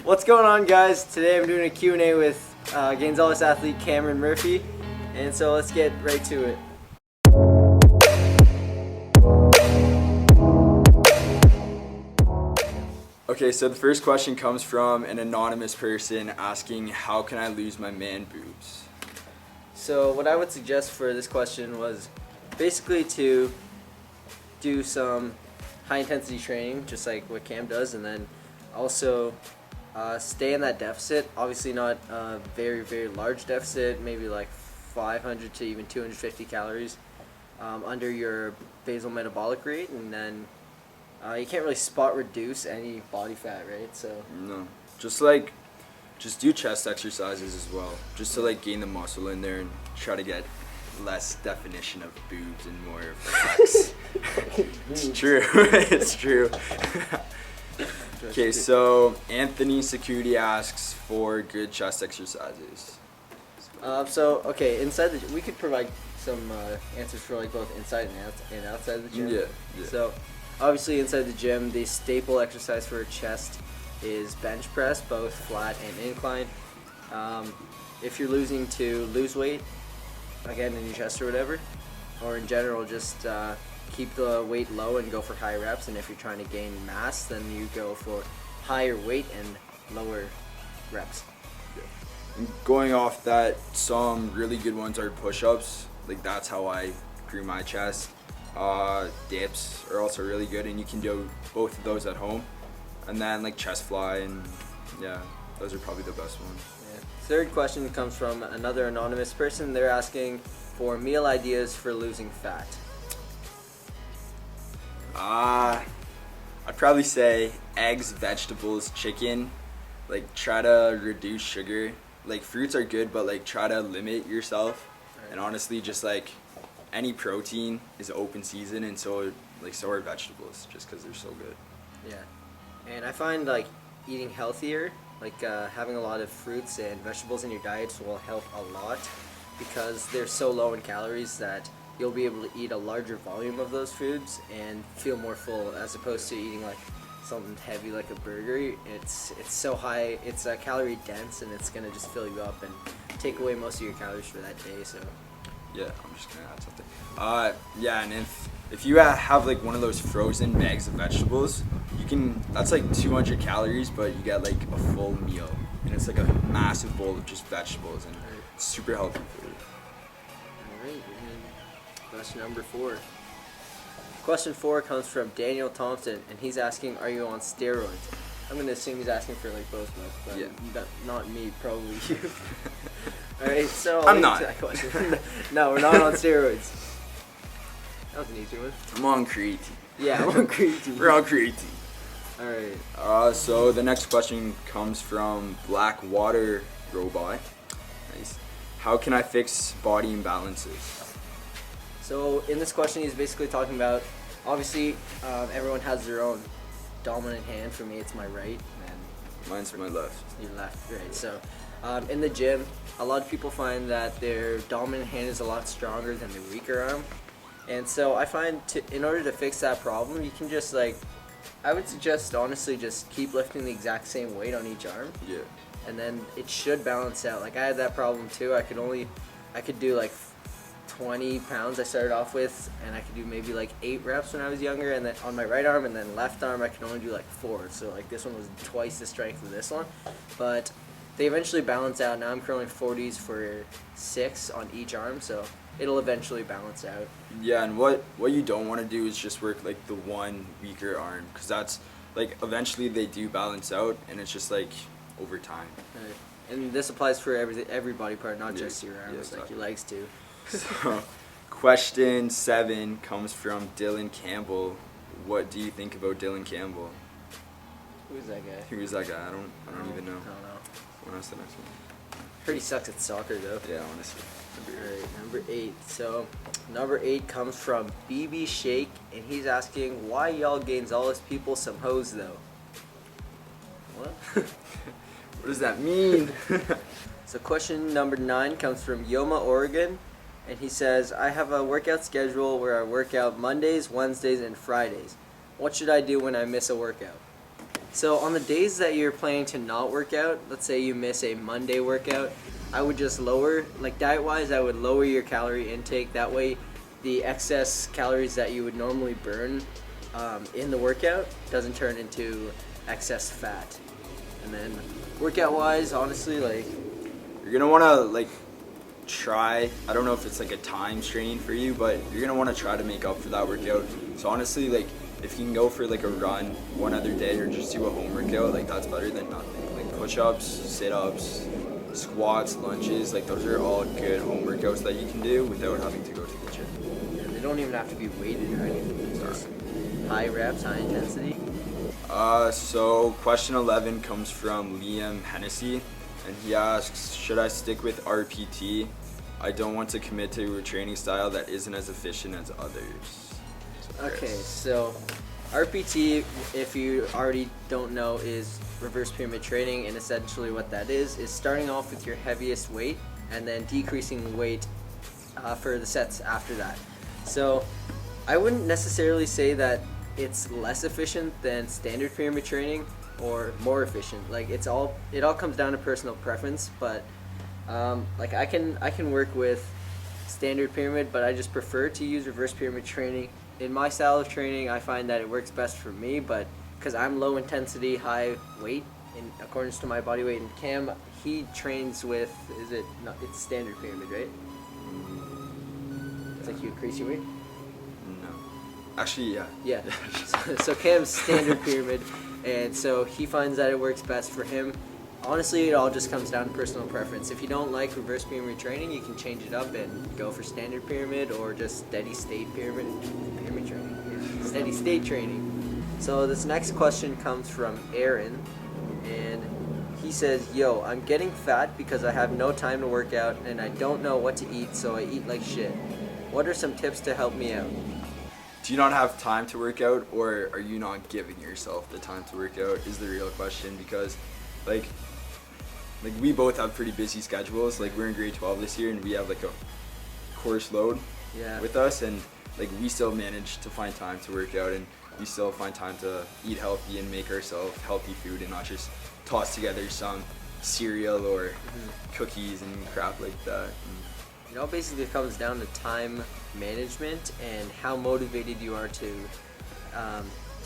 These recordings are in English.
What's going on, guys? Today I'm doing a Q&A with Gainzales athlete Cameron Murphy, and so let's get right to it. Okay, so the first question comes from an anonymous person asking, how can I lose my man boobs? So what I would suggest for this question was basically to do some high intensity training, just like what Cam does, and then also stay in that deficit. Obviously not a very, very large deficit, maybe like 500 to even 250 calories under your basal metabolic rate, and then you can't really spot reduce any body fat, right? So No, just do chest exercises as well, just to gain the muscle in there and try to get less definition of boobs and more of flex. It's true. It's true. Okay, so Anthony Security asks for good chest exercises. We could provide some answers for both inside and outside the gym. Yeah. So obviously inside the gym, the staple exercise for chest is bench press, both flat and incline. If you're losing to lose weight, again in your chest or whatever, or in general, just keep the weight low and go for high reps. And if you're trying to gain mass, then you go for higher weight and lower reps. And going off that, some really good ones are push-ups. That's how I grew my chest. Dips are also really good, and you can do both of those at home. And then chest fly, and yeah, those are probably the best ones. Yeah. Third question comes from another anonymous person. They're asking for meal ideas for losing fat. I'd probably say eggs, vegetables, chicken. Try to reduce sugar. Fruits are good, but try to limit yourself. Right. And honestly, just any protein is open season, and so are vegetables, just because they're so good. Yeah, and I find eating healthier, having a lot of fruits and vegetables in your diets will help a lot, because they're so low in calories that you'll be able to eat a larger volume of those foods and feel more full, as opposed to eating something heavy like a burger. It's so high, it's calorie dense, and it's gonna just fill you up and take away most of your calories for that day. So yeah, I'm just gonna add something. Yeah, and if you have one of those frozen bags of vegetables, that's 200 calories, but you get a full meal, and it's a massive bowl of just vegetables, and it's super healthy food. Alright, question number 4. Question 4 comes from Daniel Thompson, and he's asking, are you on steroids? I'm going to assume he's asking for both of us, but yeah. Not me, probably you. Alright, so I'm not. That question. No, we're not on steroids. That was an easy one. I'm on creatine. Yeah, I'm on creatine. We're on creatine. Alright. So the next question comes from Blackwater Robot. Nice. How can I fix body imbalances? So in this question, he's basically talking about, obviously, everyone has their own dominant hand. For me, it's my right, and Mine's my left. your left, right. So in the gym, a lot of people find that their dominant hand is a lot stronger than their weaker arm. And so I find in order to fix that problem, you can just I would suggest honestly just keep lifting the exact same weight on each arm. Yeah. And then it should balance out. I had that problem too. I could do 20 pounds I started off with, and I could do maybe 8 reps when I was younger, and then on my right arm, and then left arm I could only do 4. So this one was twice the strength of this one, but they eventually balance out. Now I'm curling 40s for 6 on each arm, so it'll eventually balance out. Yeah, and what you don't want to do is just work the one weaker arm, because that's eventually they do balance out, and it's just over time. Right. And this applies for every body part, not just your arms, exactly. your legs too. So, question 7 comes from Dylan Campbell. What do you think about Dylan Campbell? Who's that guy? Who is that guy? I don't even know. I don't know. What's the next one? Heard he sucks at soccer though. Yeah, honestly. Alright, number 8. So, number 8 comes from BB Shake, and he's asking, why y'all Gainzales people some hoes though? What? What does that mean? So, question number 9 comes from Yoma, Oregon, and he says, I have a workout schedule where I work out Mondays, Wednesdays, and Fridays. What should I do when I miss a workout? So on the days that you're planning to not work out, let's say you miss a Monday workout, I would just lower, like diet-wise, I would lower your calorie intake. That way the excess calories that you would normally burn in the workout doesn't turn into excess fat. And then workout-wise, honestly, like, You're gonna wanna like try. I don't know if it's like a time strain for you, but you're gonna want to try to make up for that workout. So honestly, like if you can go for like a run one other day or just do a home workout, like that's better than nothing. Like push-ups, sit-ups, squats, lunges, like those are all good home workouts that you can do without having to go to the gym. they don't even have to be weighted or anything. It's just high reps, high intensity. So question 11 comes from Liam Hennessy, and he asks, should I stick with RPT? I don't want to commit to a training style that isn't as efficient as others. Okay, so RPT, if you already don't know, is reverse pyramid training, and essentially what that is starting off with your heaviest weight and then decreasing weight for the sets after that. So I wouldn't necessarily say that it's less efficient than standard pyramid training or more efficient. Like it all comes down to personal preference, but like I can work with standard pyramid, but I just prefer to use reverse pyramid training. In my style of training, I find that it works best for me, but because I'm low intensity, high weight in accordance to my body weight, and Cam, he trains with, it's standard pyramid, right? It's like you increase your weight? No. Actually, yeah. Yeah. So Cam's standard pyramid, and so he finds that it works best for him. Honestly, it all just comes down to personal preference. If you don't like reverse pyramid training, you can change it up and go for standard pyramid or just steady state pyramid training. Yeah. Steady state training. So this next question comes from Aaron, and he says, yo, I'm getting fat because I have no time to work out and I don't know what to eat, so I eat like shit. What are some tips to help me out? Do you not have time to work out, or are you not giving yourself the time to work out is the real question, because like we both have pretty busy schedules. Like we're in grade 12 this year and we have like a course load with us, and like we still manage to find time to work out, and we still find time to eat healthy and make ourselves healthy food and not just toss together some cereal or cookies and crap like that. It all basically comes down to time management and how motivated you are to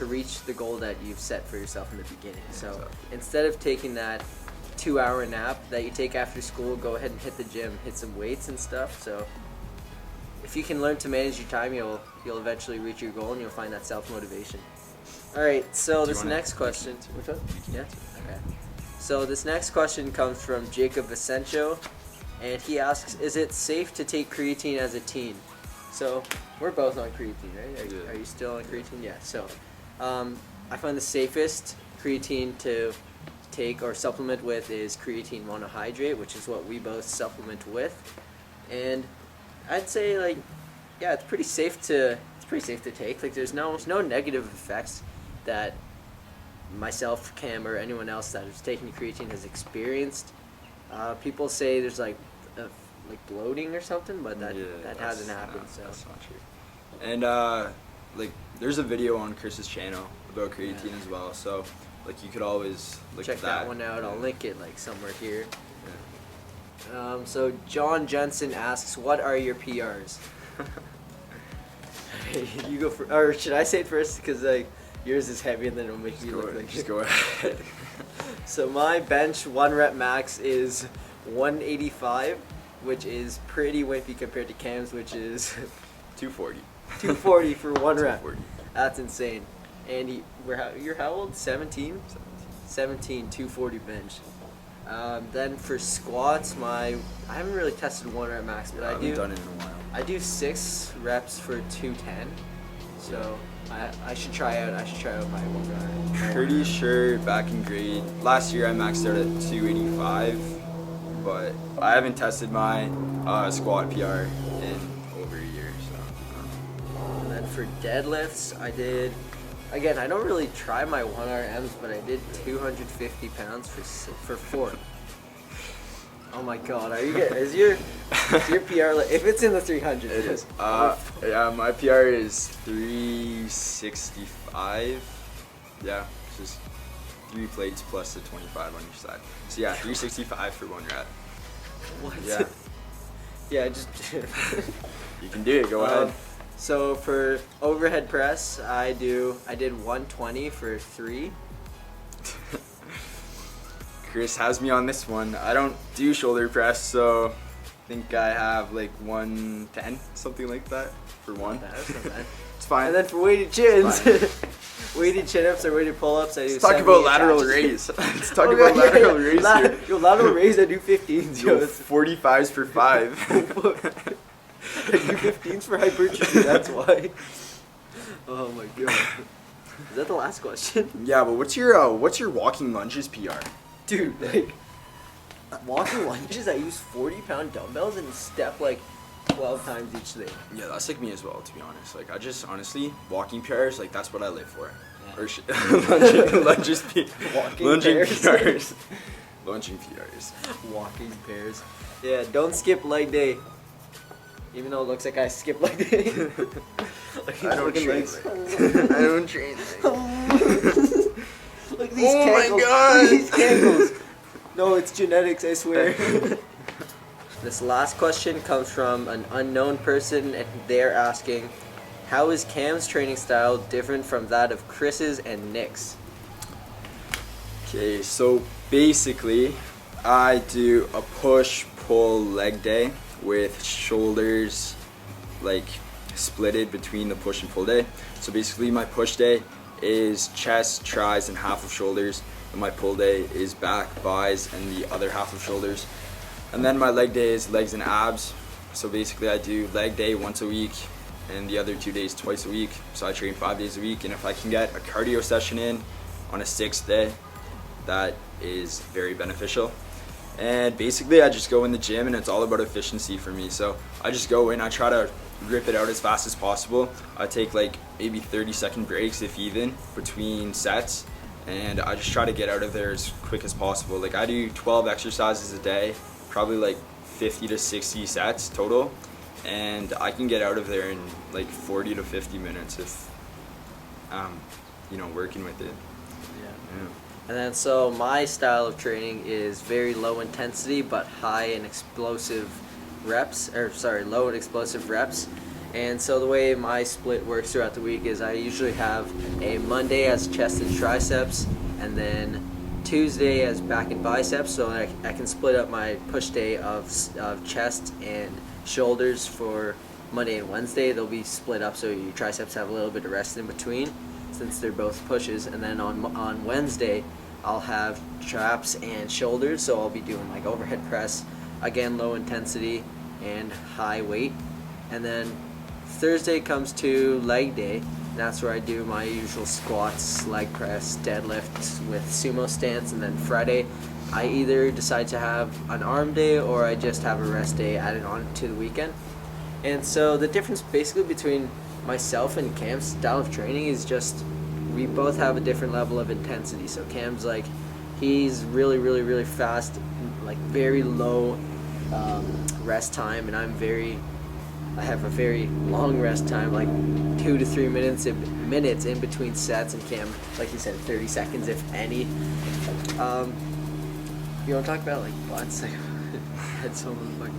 reach the goal that you've set for yourself in the beginning. So instead of taking that 2-hour nap that you take after school, go ahead and hit the gym, hit some weights and stuff. So if you can learn to manage your time, you'll eventually reach your goal and you'll find that self-motivation. All right, so this next question. Which one? Yeah? Okay. So this next question comes from Jacob Vicencio, and he asks, is it safe to take creatine as a teen? So we're both on creatine, right? Are you still on creatine? Yeah. So I find the safest creatine to take or supplement with is creatine monohydrate, which is what we both supplement with. And I'd say, like, yeah, it's pretty safe to take. Like there's no negative effects that myself, Cam, or anyone else that is taking creatine has experienced. People say there's like bloating or something, but that hasn't happened. So that's not true. And like there's a video on Chris's channel about creatine as well, so like you could always look check at that one out. I'll link it like somewhere here. So John Jensen asks, what are your PRs? You go for, or should I say it first? Because like yours is heavy and then it'll make you look like. Just go ahead. So my bench 1 rep max is 185, which is pretty wimpy compared to Cam's, which is 240. 240 for 1 rep. 240. That's insane. And you're how old? 17? 17, 240 bench. Then for squats, I haven't really tested 1 rep max, but I haven't done it in a while. I do 6 reps for 210. So I should try out my 1 rep. Pretty sure back in last year I maxed out at 285, but I haven't tested my squat PR in over a year. So. And then for deadlifts, I did. Again, I don't really try my 1RMs, but I did 250 pounds for 4. Oh my God, is your PR, if it's in the 300s? It is. Yeah, my PR is 365. Yeah, it's just 3 plates plus the 25 on each side. So yeah, 365 for 1 rep. What? Yeah. Yeah, just. You can do it. Go ahead. So for overhead press, I did 120 for 3. Chris has me on this one. I don't do shoulder press, so I think I have like 110, something like that for 1. That's not bad. It's fine. And then for weighted chins, weighted chin-ups or weighted pull-ups, I do. Let's talk about 78 lateral attached. raise. Let's talk about lateral raise here. Yo, lateral raise, I do 15s. Yo, Yo, 45s for 5. I do 15s for hypertrophy. That's why. Oh my god. Is that the last question? Yeah, but what's your walking lunges PR? Dude, like walking lunges, I use 40-pound dumbbells and step like 12 times each day. Yeah, that's like me as well, to be honest. Like I just honestly, walking PRs, like that's what I live for. Yeah. Or lunges Walking lunging pairs. PRs. Lunging PRs. Walking pairs. Yeah, don't skip leg day. Even though it looks like I skip leg day. Like I don't fucking train legs. I don't train Look at these Oh my cankles. God. Look at these cankles. No, it's genetics, I swear. This last question comes from an unknown person, and they're asking, how is Cam's training style different from that of Chris's and Nick's? Okay, so basically, I do a push-pull leg day with shoulders like splitted between the push and pull day. So basically my push day is chest, tris, and half of shoulders, and my pull day is back, bis, and the other half of shoulders. And then my leg day is legs and abs. So basically I do leg day once a week and the other 2 days twice a week. So I train 5 days a week, and if I can get a cardio session in on a 6th day, that is very beneficial. And basically I just go in the gym and it's all about efficiency for me. So I just go in, I try to rip it out as fast as possible. I take like maybe 30-second breaks, if even, between sets, and I just try to get out of there as quick as possible. Like I do 12 exercises a day, probably like 50 to 60 sets total, and I can get out of there in like 40 to 50 minutes if working with it. Yeah. And then so my style of training is very low intensity but high and explosive reps, low and explosive reps. And so the way my split works throughout the week is I usually have a Monday as chest and triceps, and then Tuesday as back and biceps, so I can split up my push day of chest and shoulders for Monday and Wednesday. They'll be split up so your triceps have a little bit of rest in between, since they're both pushes. And then on Wednesday I'll have traps and shoulders, so I'll be doing like overhead press, again low intensity and high weight. And then Thursday comes to leg day, and that's where I do my usual squats, leg press, deadlifts with sumo stance. And then Friday I either decide to have an arm day or I just have a rest day added on to the weekend. And so the difference basically between myself and Cam's style of training is just we both have a different level of intensity. So Cam's like, he's really, really, really fast, like very low rest time, and I have a very long rest time, like 2 to 3 minutes in between sets, and Cam, like you said, 30 seconds if any. You want to talk about like butts? I had so much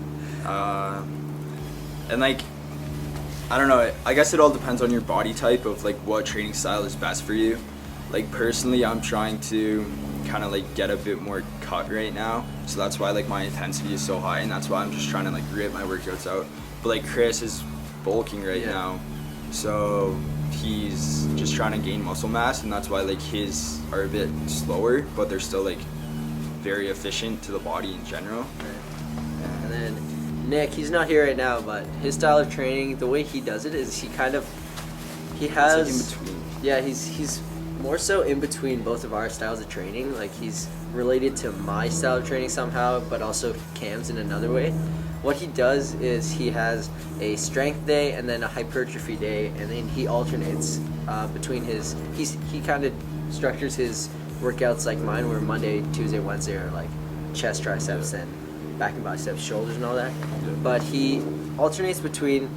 And like, I don't know, I guess it all depends on your body type of like what training style is best for you. Like personally, I'm trying to kind of like get a bit more cut right now, so that's why like my intensity is so high, and that's why I'm just trying to like rip my workouts out. But like Chris is bulking right now, so he's just trying to gain muscle mass, and that's why like his are a bit slower, but they're still like very efficient to the body in general. Right. And then Nick, he's not here right now, but his style of training, the way he does it is he has It's like in between. Yeah, he's more so in between both of our styles of training. Like he's related to my style of training somehow, but also Cam's in another way. What he does is he has a strength day and then a hypertrophy day, and then he alternates between his. He kind of structures his workouts like mine, where Monday, Tuesday, Wednesday are like chest, triceps, and back and biceps, shoulders, and all that. But he alternates between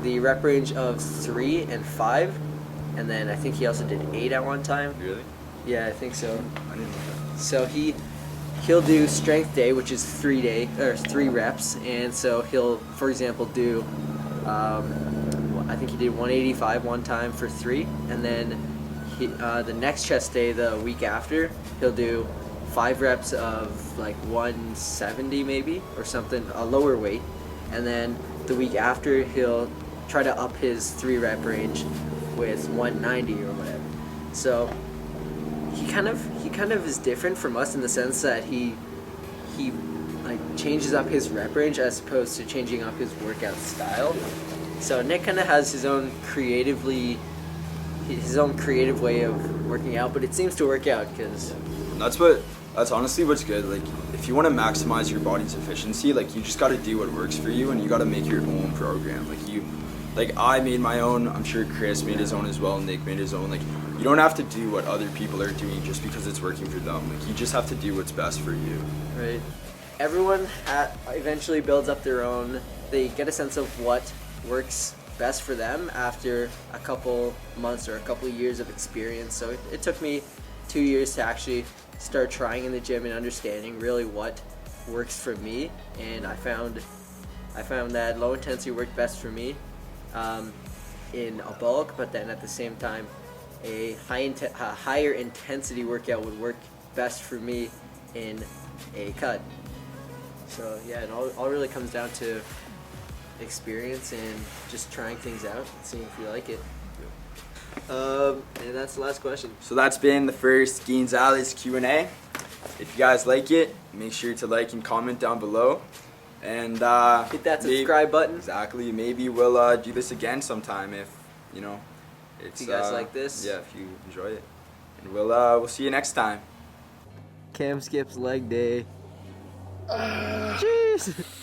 the rep range of 3 and 5, and then I think he also did 8 at one time. Really? Yeah, I think so. I didn't know So he'll do strength day, which is 3 reps, and so he'll, for example, do I think he did 185 one time for 3, and then the next chest day, the week after, he'll do 5 reps of like 170 maybe or something, a lower weight, and then the week after he'll try to up his 3 rep range with 190 or whatever. So he kind of is different from us in the sense that he like changes up his rep range as opposed to changing up his workout style. So Nick kind of has his own creative way of working out, but it seems to work out because That's honestly what's good. Like, if you want to maximize your body's efficiency, like, you just got to do what works for you, and you got to make your own program. Like I made my own. I'm sure Chris made his own as well. Nick made his own. Like, you don't have to do what other people are doing just because it's working for them. Like, you just have to do what's best for you. Right. Everyone eventually builds up their own. They get a sense of what works best for them after a couple months or a couple years of experience. So it took me 2 years to actually start trying in the gym and understanding really what works for me. And I found that low intensity worked best for me in a bulk, but then at the same time, a higher intensity workout would work best for me in a cut. So yeah, it all really comes down to experience and just trying things out and seeing if you like it. And that's the last question. So that's been the first Gainzales Q&A. If you guys like it, make sure to like and comment down below. And hit that subscribe button. Exactly. Maybe we'll do this again sometime if you guys like this. Yeah, if you enjoy it. And we'll see you next time. Cam skips leg day. Jeez.